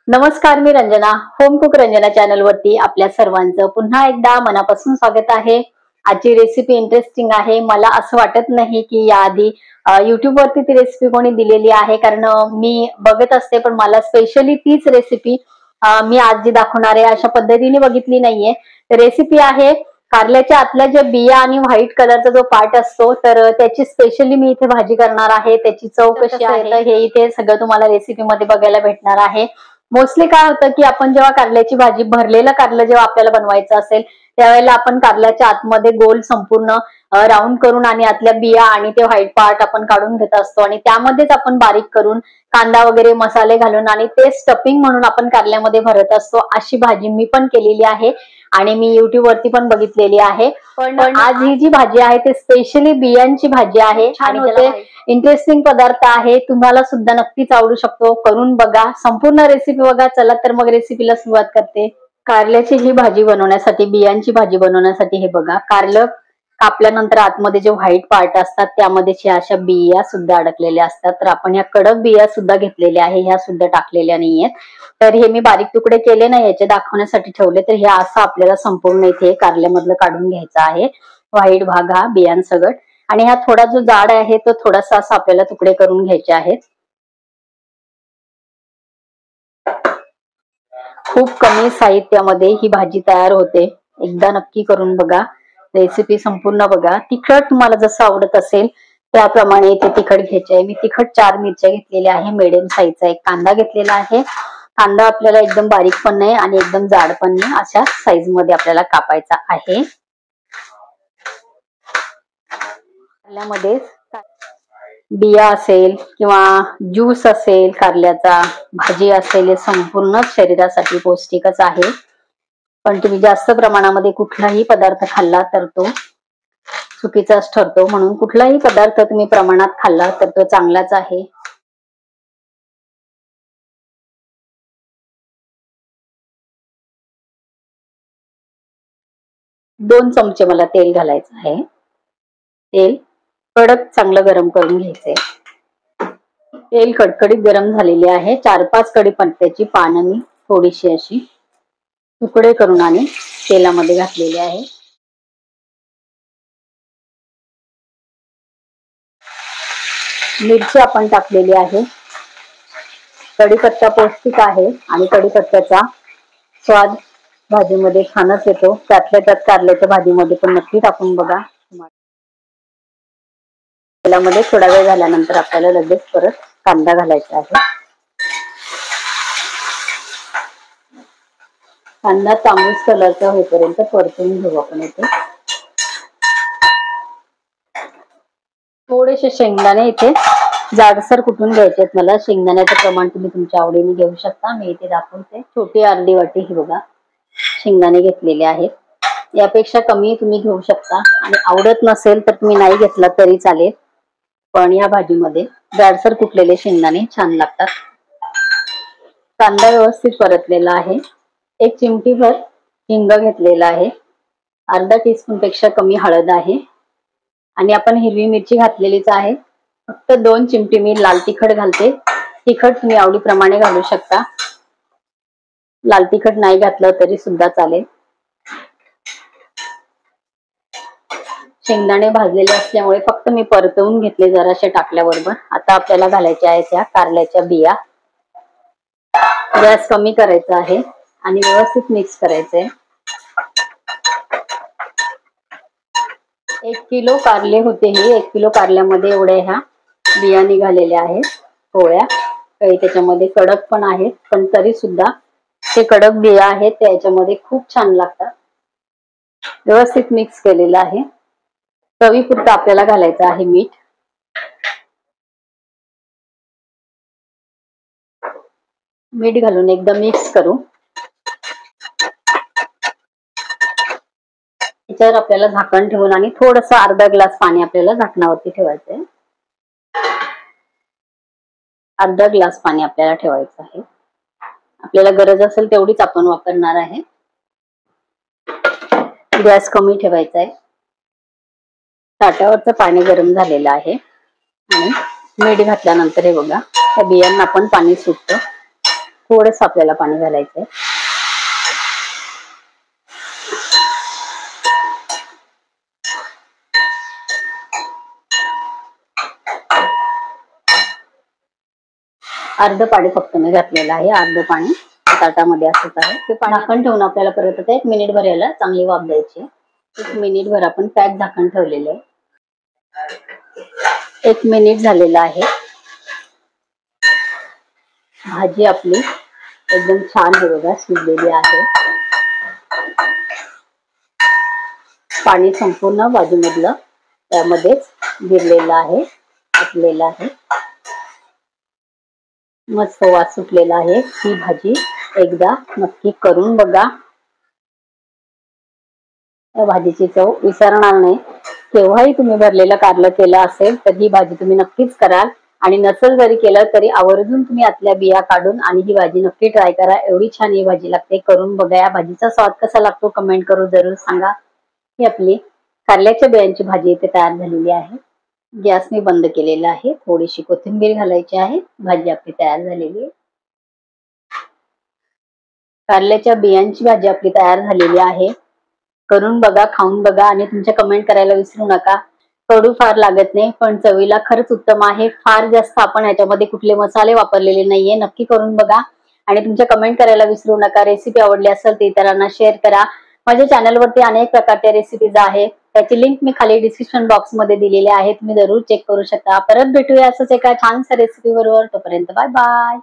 नमस्कार, मी Ranjana. Home cook Ranjana channel वरती आपल्या सर्वांचं पुन्हा एकदा मनापासून स्वागत आहे. आजची रेसिपी इंटरेस्टिंग आहे. मला असं वाटत नाही की याआधी युट्यूब वरती ती रेसिपी कोणी दिलेली आहे, कारण मी बघत असते, पण मला स्पेशली तीच रेसिपी मी आज जी दाखवणार आहे अशा पद्धतीने बघितली नाहीये. रेसिपी आहे कारल्याच्या आतल्या ज्या बिया आणि व्हाईट कलरचा जो पार्ट असतो, तर त्याची स्पेशली मी इथे भाजी करणार आहे. त्याची चव कशी आहे हे इथे सगळं तुम्हाला रेसिपीमध्ये बघायला भेटणार आहे. मोस्टली काय होतं की आपण जेव्हा कारल्याची भाजी, भरलेलं कारलं जेव्हा आपल्याला बनवायचं असेल त्यावेळेला आपण कारल्याच्या आतमध्ये गोल संपूर्ण राऊंड करून आणि आतल्या बिया आणि ते व्हाईट पार्ट आपण काढून घेत असतो आणि त्यामध्येच आपण बारीक करून कांदा वगैरे मसाले घालून आणि ते स्टफिंग म्हणून आपण कारल्यामध्ये भरत असतो. अशी भाजी मी पण केलेली आहे आणि मी युट्यूब वरती पण बघितलेली आहे. पण आज ही जी भाजी आहे ते स्पेशली बियांची भाजी आहे आणि ते इंटरेस्टिंग पदार्थ आहे. तुम्हाला सुद्धा नक्कीच आवडू शकतो. करून बघा, संपूर्ण रेसिपी बघा. चला तर मग रेसिपीला सुरुवात करते. कारल्याची ही भाजी बनवण्यासाठी, बियांची भाजी बनवण्यासाठी हे बघा, कारलं कापल्यानंतर आतमध्ये जे व्हाईट पार्ट असतात त्यामध्ये अशा बिया सुद्धा अडकलेल्या असतात. तर आपण ह्या कडक बिया सुद्धा घेतलेल्या आहे, ह्या सुद्धा टाकलेल्या नाहीयेत. तर हे मी बारीक तुकडे केले नाही, याचे दाखवण्यासाठी ठेवले. तर हे असं आपल्याला संपूर्ण इथे कारल्यामधलं काढून घ्यायचं आहे. व्हाईट भाग हा बियांसगट, आणि हा थोडा जो जाड आहे तो थोडासा असा आपल्याला तुकडे करून घ्यायचे आहेत. खूप कमी साहित्यामध्ये ही भाजी तयार होते. एकदा नक्की करून बघा, रेसिपी संपूर्ण बघा. तिखट तुम्हाला जसं आवडत असेल त्याप्रमाणे इथे तिखट घ्यायचे आहे. मी तिखट 4 मिरच्या घेतलेल्या आहे. मिडियम साईजचा एक कांदा घेतलेला आहे. कांदा आपल्याला एकदम बारीक पण नाही आणि एकदम जाड पण नाही, अशा साईज मध्ये आपल्याला कापायचा आहे. कारल्यामध्ये बिया असेल किंवा ज्यूस असेल, कारल्याचा भाजी असेल, हे संपूर्ण शरीरासाठी पौष्टिकच आहे. पण तुम्ही जास्त प्रमाणामध्ये कुठलाही पदार्थ खाल्ला तर तो चुकीचाच ठरतो. म्हणून कुठलाही पदार्थ तुम्ही प्रमाणात खाल्ला तर तो चांगलाच आहे. दोन चमचे मला तेल घालायचं आहे. तेल कडक चांगलं गरम करून घ्यायचंय. तेल कडकडीत गरम झालेले आहे. 4-5 कढीपत्त्याची पानं मी थोडीशी अशी तुकडे करून आणि तेलामध्ये घातलेले आहे. मिरची आपण टाकलेली आहे. कढीपत्ता पौष्टिक आहे आणि कढीपत्त्याचा स्वाद भाजीमध्ये छानच येतो. त्यातल्या त्यात कारल्याच्या भाजीमध्ये पण नक्की टाकून बघा. तेलामध्ये थोडा वेळ झाल्यानंतर आपल्याला लगेच परत कांदा घालायचा आहे. कांदा तांबूस कलरचा होईपर्यंत परतून घेऊ आपण इथे. थोडेसे शेंगदाणे इथे जाडसर कुटून घ्यायचे आहेत मला. शेंगदाण्याचं प्रमाण तुम्ही तुमच्या आवडीने घेऊ शकता. मी इथे दाखवते. छोटी अर्धी वाटी ही बघा शेंगदाणे घेतलेले आहेत. यापेक्षा कमी तुम्ही घेऊ शकता आणि आवडत नसेल तर तुम्ही नाही घेतला तरी चालेल. पण या भाजीमध्ये जाडसर कुटलेले शेंगदाणे छान लागतात. कांदा व्यवस्थित परतलेला आहे. 1 चिमटीभर हिंग घेतलेला आहे. अर्धा टीस्पून पेक्षा कमी हळद आहे आणि आपण हिरवी मिरची घातलेलीच आहे. फक्त 2 चिमटी मी लाल तिखट घालते. तिखट तुम्ही आवडीप्रमाणे घालू शकता. लाल तिखट नाही घातलं तरी सुद्धा चालेल. शेंगदाणे भाजलेले असल्यामुळे फक्त मी परतवून घेतले जराशे टाकल्याबरोबर. आता आपल्याला घालायच्या आहेत या कारल्याच्या बिया. गॅस कमी करायचा आहे आणि व्यवस्थित मिक्स करायचंय. 1 किलो कारले होते हे. 1 किलो कारल्यामध्ये एवढ्या ह्या बिया निघालेल्या आहेत. पोळ्या काही त्याच्यामध्ये कडक पण आहेत, पण तरी सुद्धा ते कडक बिया आहेत त्याच्यामध्ये खूप छान लागतात. व्यवस्थित मिक्स केलेलं आहे. चवीपुरतं आपल्याला घालायचं आहे मीठ. मीठ घालून एकदम मिक्स करू. याच्यावर आपल्याला झाकण ठेवून आणि थोडंसं अर्धा ग्लास पाणी आपल्याला झाकणावरती ठेवायचंय. अर्धा ग्लास पाणी आपल्याला ठेवायचं आहे. आपल्याला गरज असेल तेवढीच आपण वापरणार आहे. गॅस कमी ठेवायचा आहे. ताटावरचं पाणी गरम झालेलं आहे आणि मीठ घातल्यानंतर हे बघा त्या बियांना आपण पाणी सुटतं. थोडंसं आपल्याला पाणी घालायचंय. अर्ध पाणी फक्त मी घातलेलं आहे, अर्ध पाणी ताटामध्ये असंच आहे. ते पाणी झाकण ठेवून आपल्याला परत आता 1 मिनिट भर याला चांगली वाफ द्यायची. 1 मिनिट भर आपण पॅक झाकण ठेवलेलं आहे. 1 मिनिट झालेलं आहे. भाजी आपली एकदम छान आहे बघा, शिजलेली आहे. पाणी संपूर्ण भाजीमधलं त्यामध्येच जिरलेलं आहे, आटलेलं आहे. मस्त वास सुटलेला आहे. ही भाजी एकदा नक्की करून बघा. या भाजीची चव विसरणार नाही. केव्हाही तुम्ही भरलेलं कारलं केलं असेल तर ही भाजी तुम्ही नक्कीच कराल, आणि नसेल जरी केलं तरी आवर्जून तुम्ही आतल्या बिया काढून आणि ही भाजी नक्की ट्राय करा. एवढी छान ही भाजी लागते. करून बघा. या भाजीचा स्वाद कसा लागतो कमेंट करून जरूर सांगा. ही आपली कारल्याच्या बियांची भाजी इथे तयार झालेली आहे. गॅस मी बंद केलेला आहे. थोडीशी कोथिंबीर घालायची आहे. भाजी आपली तयार झालेली आहे. कारल्याच्या बियांची भाजी आपली तयार झालेली आहे. करून बघा, खाऊन बघा आणि तुमच्या कमेंट करायला विसरू नका. कडू फार लागत नाही, पण चवीला खरंच उत्तम आहे. फार जास्त आपण याच्यामध्ये कुठले मसाले वापरलेले नाहीये. नक्की करून बघा आणि तुमच्या कमेंट करायला विसरू नका. रेसिपी आवडली असेल तर इतरांना शेअर करा. माझ्या चॅनलवरती अनेक प्रकारच्या रेसिपीज आहेत, त्याची लिंक मी खाली डिस्क्रिप्शन बॉक्स मध्ये दिलेली आहे. तुम्ही जरूर चेक करू शकता. परत भेटूया असंच एका छानशा रेसिपी बरोबर. तोपर्यंत बाय बाय.